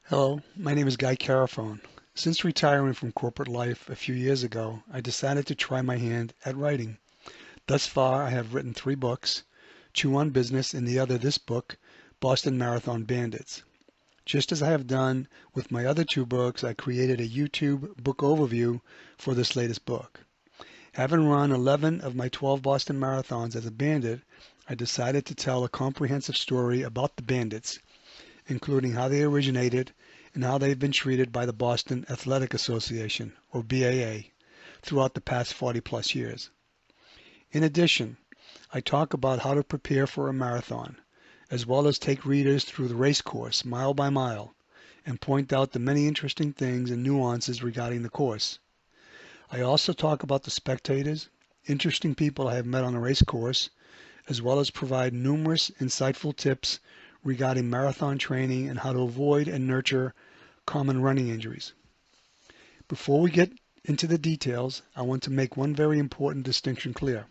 Hello, my name is Guy Carafone. Since retiring from corporate life a few years ago, I decided to try my hand at writing. Thus far, I have written 3 books, Chew on Business and the other this book, Boston Marathon Bandits. Just as I have done with my other 2 books, I created a YouTube book overview for this latest book. Having run 11 of my 12 Boston Marathons as a bandit, I decided to tell a comprehensive story about the bandits, including how they originated and how they've been treated by the Boston Athletic Association, or BAA, throughout the past 40 plus years. In addition, I talk about how to prepare for a marathon, as well as take readers through the race course mile by mile, and point out the many interesting things and nuances regarding the course. I also talk about the spectators, interesting people I have met on the race course, as well as provide numerous insightful tips regarding marathon training and how to avoid and nurture common running injuries. Before we get into the details, I want to make one very important distinction clear.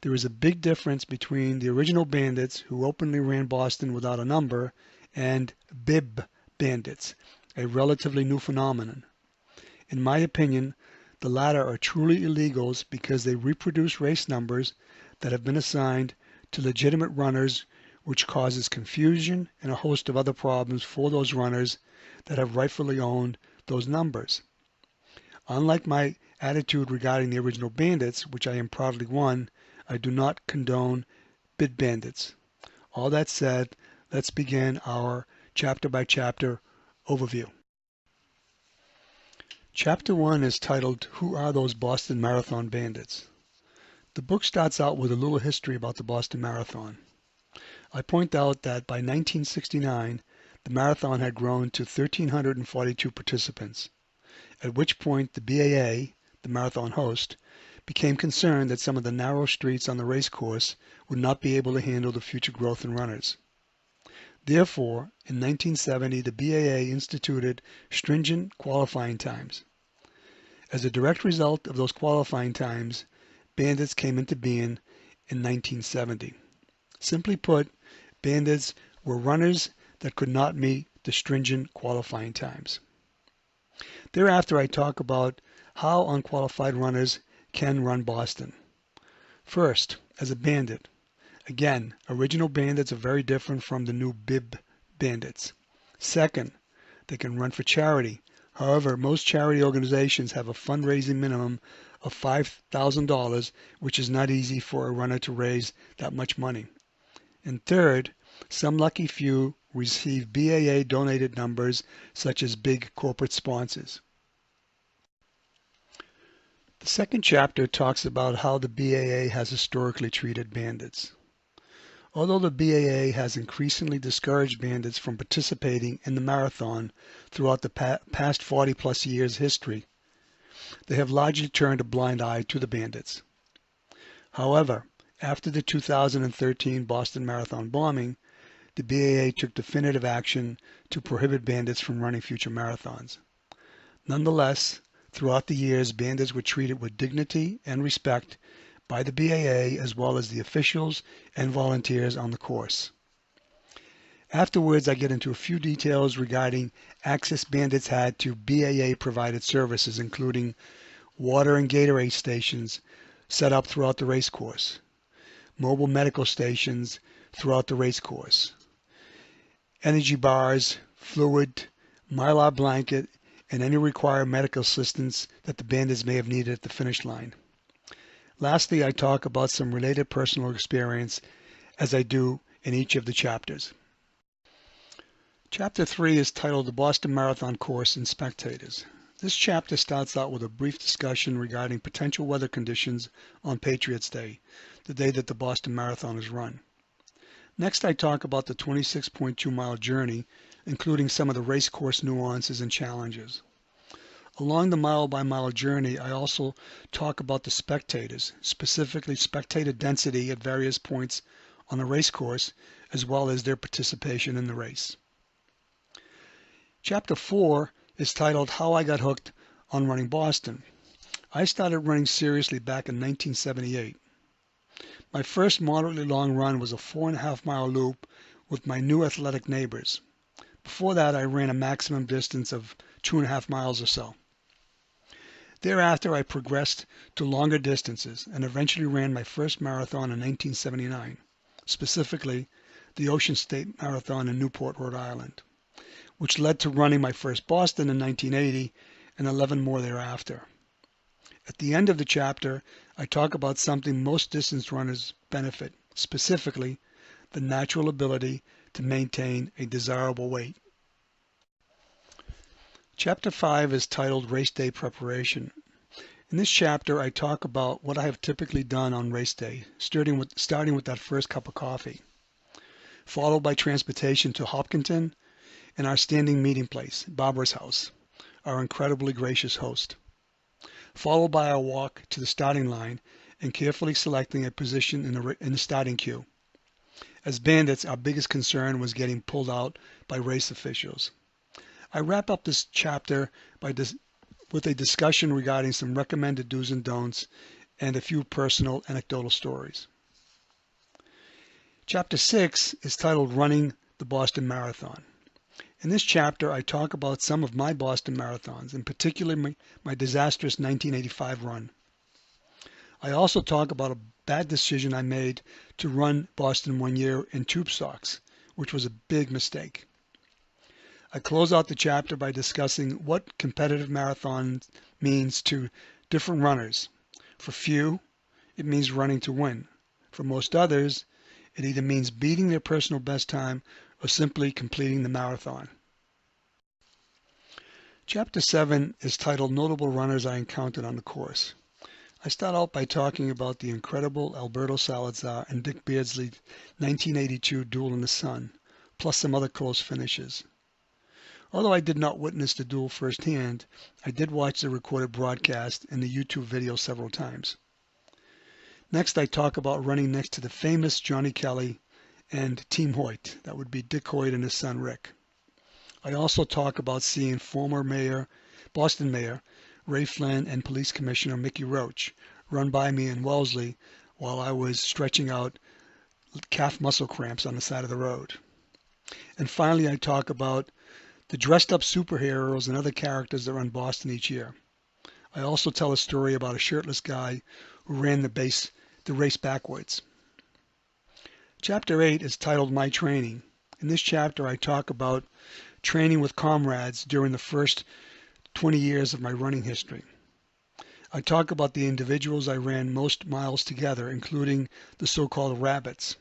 There is a big difference between the original bandits who openly ran Boston without a number and bib bandits, a relatively new phenomenon. In my opinion, the latter are truly illegals because they reproduce race numbers that have been assigned to legitimate runners, which causes confusion and a host of other problems for those runners that have rightfully owned those numbers. Unlike my attitude regarding the original bandits, which I am proudly one, I do not condone bid bandits. All that said, let's begin our chapter by chapter overview. Chapter 1 is titled, Who Are Those Boston Marathon Bandits? The book starts out with a little history about the Boston Marathon. I point out that by 1969, the marathon had grown to 1,342 participants, at which point the BAA, the marathon host, became concerned that some of the narrow streets on the race course would not be able to handle the future growth in runners. Therefore, in 1970, the BAA instituted stringent qualifying times. As a direct result of those qualifying times, bandits came into being in 1970. Simply put, bandits were runners that could not meet the stringent qualifying times. Thereafter, I talk about how unqualified runners can run Boston. First, as a bandit. Again, original bandits are very different from the new bib bandits. Second, they can run for charity. However, most charity organizations have a fundraising minimum of $5,000, which is not easy for a runner to raise that much money. And third, some lucky few receive BAA donated numbers such as big corporate sponsors. The second chapter talks about how the BAA has historically treated bandits. Although the BAA has increasingly discouraged bandits from participating in the marathon throughout the past 40 plus years history, they have largely turned a blind eye to the bandits. However, after the 2013 Boston Marathon bombing, the BAA took definitive action to prohibit bandits from running future marathons. Nonetheless, throughout the years, bandits were treated with dignity and respect by the BAA as well as the officials and volunteers on the course. Afterwards, I get into a few details regarding access bandits had to BAA-provided services, including water and Gatorade stations set up throughout the race course, mobile medical stations throughout the race course, energy bars, fluid, Mylar blanket, and any required medical assistance that the bandits may have needed at the finish line. Lastly, I talk about some related personal experience as I do in each of the chapters. Chapter 3 is titled The Boston Marathon Course and Spectators. This chapter starts out with a brief discussion regarding potential weather conditions on Patriots' Day, the day that the Boston Marathon is run. Next, I talk about the 26.2-mile journey, including some of the race course nuances and challenges. Along the mile-by-mile journey, I also talk about the spectators, specifically spectator density at various points on the race course, as well as their participation in the race. Chapter 4 is titled How I Got Hooked on Running Boston. I started running seriously back in 1978. My first moderately long run was a 4.5-mile loop with my new athletic neighbors. Before that, I ran a maximum distance of 2.5 miles or so. Thereafter, I progressed to longer distances and eventually ran my first marathon in 1979, specifically the Ocean State Marathon in Newport, Rhode Island, which led to running my first Boston in 1980 and 11 more thereafter. At the end of the chapter, I talk about something most distance runners benefit, specifically the natural ability to maintain a desirable weight. Chapter 5 is titled Race Day Preparation. In this chapter, I talk about what I have typically done on race day, starting with that first cup of coffee, followed by transportation to Hopkinton and our standing meeting place, Barbara's house, our incredibly gracious host, followed by our walk to the starting line and carefully selecting a position in the starting queue. As bandits, our biggest concern was getting pulled out by race officials. I wrap up this chapter with a discussion regarding some recommended do's and don'ts and a few personal anecdotal stories. Chapter 6 is titled Running the Boston Marathon. In this chapter, I talk about some of my Boston marathons, in particular my disastrous 1985 run. I also talk about a bad decision I made to run Boston one year in tube socks, which was a big mistake. I close out the chapter by discussing what competitive marathon means to different runners. For few, it means running to win. For most others, it either means beating their personal best time or simply completing the marathon. Chapter 7 is titled Notable Runners I Encountered on the Course. I start out by talking about the incredible Alberto Salazar and Dick Beardsley 1982 duel in the sun, plus some other close finishes. Although I did not witness the duel firsthand, I did watch the recorded broadcast and the YouTube video several times. Next, I talk about running next to the famous Johnny Kelly and Team Hoyt. That would be Dick Hoyt and his son Rick. I also talk about seeing former Boston Mayor Ray Flynn and Police Commissioner Mickey Roach run by me in Wellesley while I was stretching out calf muscle cramps on the side of the road. And finally, I talk about the dressed-up superheroes and other characters that run Boston each year. I also tell a story about a shirtless guy who ran the race backwards. Chapter 8 is titled My Training. In this chapter, I talk about training with comrades during the first 20 years of my running history. I talk about the individuals I ran most miles together, including the so-called rabbits.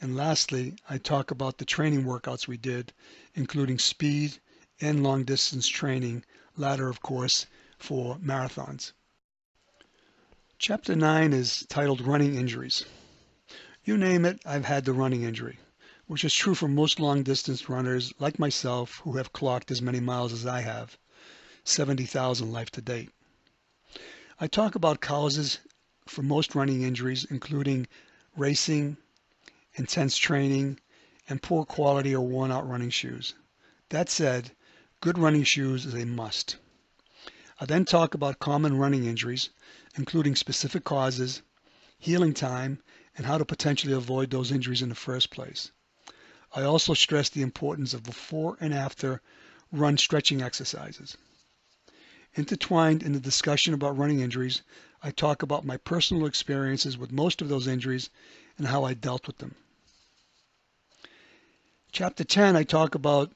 And lastly, I talk about the training workouts we did, including speed and long distance training, latter of course for marathons. Chapter 9 is titled Running Injuries. You name it, I've had the running injury, which is true for most long distance runners like myself who have clocked as many miles as I have, 70,000 life to date. I talk about causes for most running injuries, including racing, intense training, and poor quality or worn-out running shoes. That said, good running shoes is a must. I then talk about common running injuries, including specific causes, healing time, and how to potentially avoid those injuries in the first place. I also stress the importance of before and after run stretching exercises. Intertwined in the discussion about running injuries, I talk about my personal experiences with most of those injuries and how I dealt with them. Chapter 10, I talk about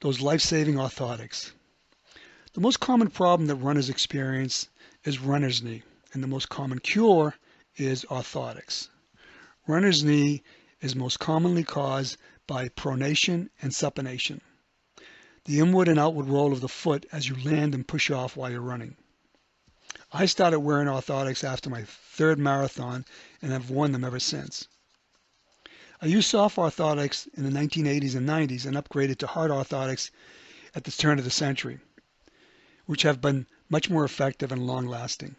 those life-saving orthotics. The most common problem that runners experience is runner's knee, and the most common cure is orthotics. Runner's knee is most commonly caused by pronation and supination, the inward and outward roll of the foot as you land and push off while you're running. I started wearing orthotics after my third marathon and have worn them ever since. I used soft orthotics in the 1980s and 90s and upgraded to hard orthotics at the turn of the century, which have been much more effective and long-lasting.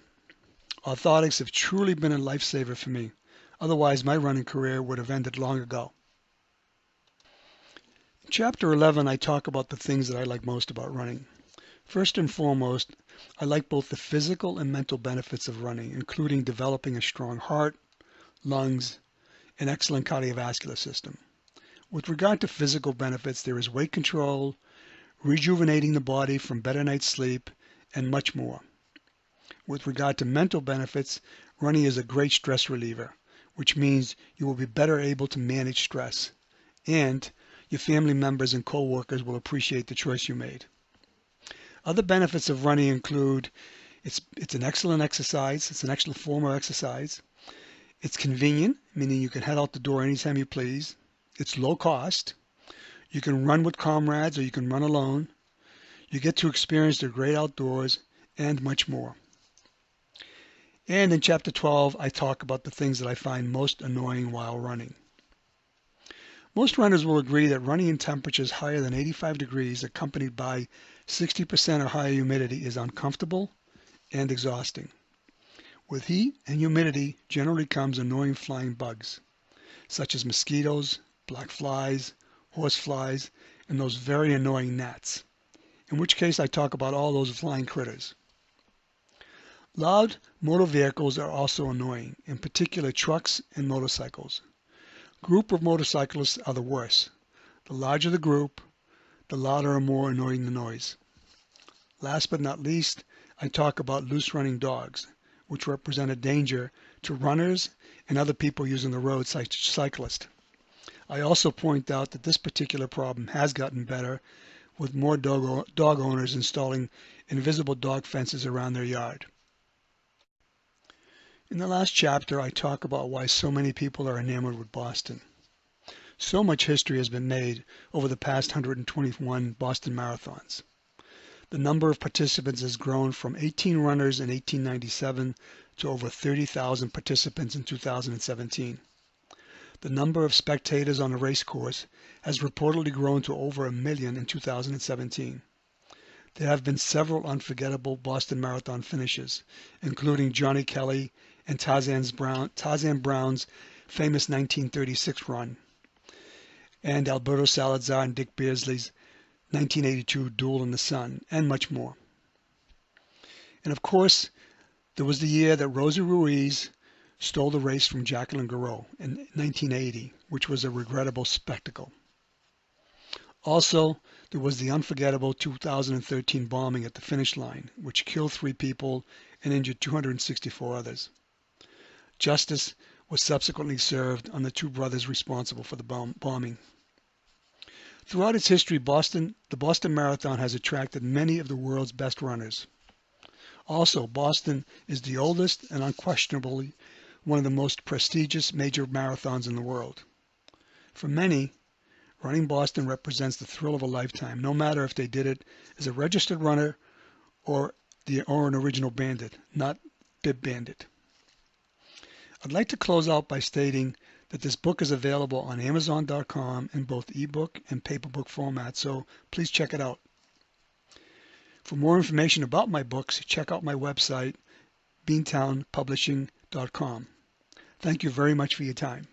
Orthotics have truly been a lifesaver for me. Otherwise, my running career would have ended long ago. In Chapter 11, I talk about the things that I like most about running. First and foremost, I like both the physical and mental benefits of running, including developing a strong heart, lungs, and excellent cardiovascular system. With regard to physical benefits, there is weight control, rejuvenating the body from better night's sleep, and much more. With regard to mental benefits, running is a great stress reliever, which means you will be better able to manage stress, and your family members and co-workers will appreciate the choice you made. Other benefits of running include it's an excellent exercise. It's an excellent form of exercise. It's convenient, meaning you can head out the door anytime you please. It's low cost. You can run with comrades or you can run alone. You get to experience the great outdoors and much more. And in Chapter 12, I talk about the things that I find most annoying while running. Most runners will agree that running in temperatures higher than 85 degrees accompanied by 60% or higher humidity is uncomfortable and exhausting. With heat and humidity generally comes annoying flying bugs, such as mosquitoes, black flies, horse flies, and those very annoying gnats, in which case I talk about all those flying critters. Loud motor vehicles are also annoying, in particular trucks and motorcycles. Group of motorcyclists are the worst. The larger the group, the louder and more annoying the noise. Last but not least, I talk about loose running dogs, which represent a danger to runners and other people using the road, such as cyclists. I also point out that this particular problem has gotten better with more dog owners installing invisible dog fences around their yard. In the last chapter, I talk about why so many people are enamored with Boston. So much history has been made over the past 121 Boston Marathons. The number of participants has grown from 18 runners in 1897 to over 30,000 participants in 2017. The number of spectators on the race course has reportedly grown to over 1 million in 2017. There have been several unforgettable Boston Marathon finishes, including Johnny Kelly and Tarzan Brown's famous 1936 run, and Alberto Salazar and Dick Beardsley's 1982 Duel in the Sun, and much more. And of course, there was the year that Rosie Ruiz stole the race from Jacqueline Garreau in 1980, which was a regrettable spectacle. Also, there was the unforgettable 2013 bombing at the finish line, which killed 3 people and injured 264 others. Justice was subsequently served on the 2 brothers responsible for the bombing. Throughout its history, the Boston Marathon has attracted many of the world's best runners. Also, Boston is the oldest and unquestionably one of the most prestigious major marathons in the world. For many, running Boston represents the thrill of a lifetime, no matter if they did it as a registered runner or an original bandit, not bib bandit. I'd like to close out by stating that this book is available on Amazon.com in both ebook and paperback format, so please check it out. For more information about my books, check out my website, beantownpublishing.com. Thank you very much for your time.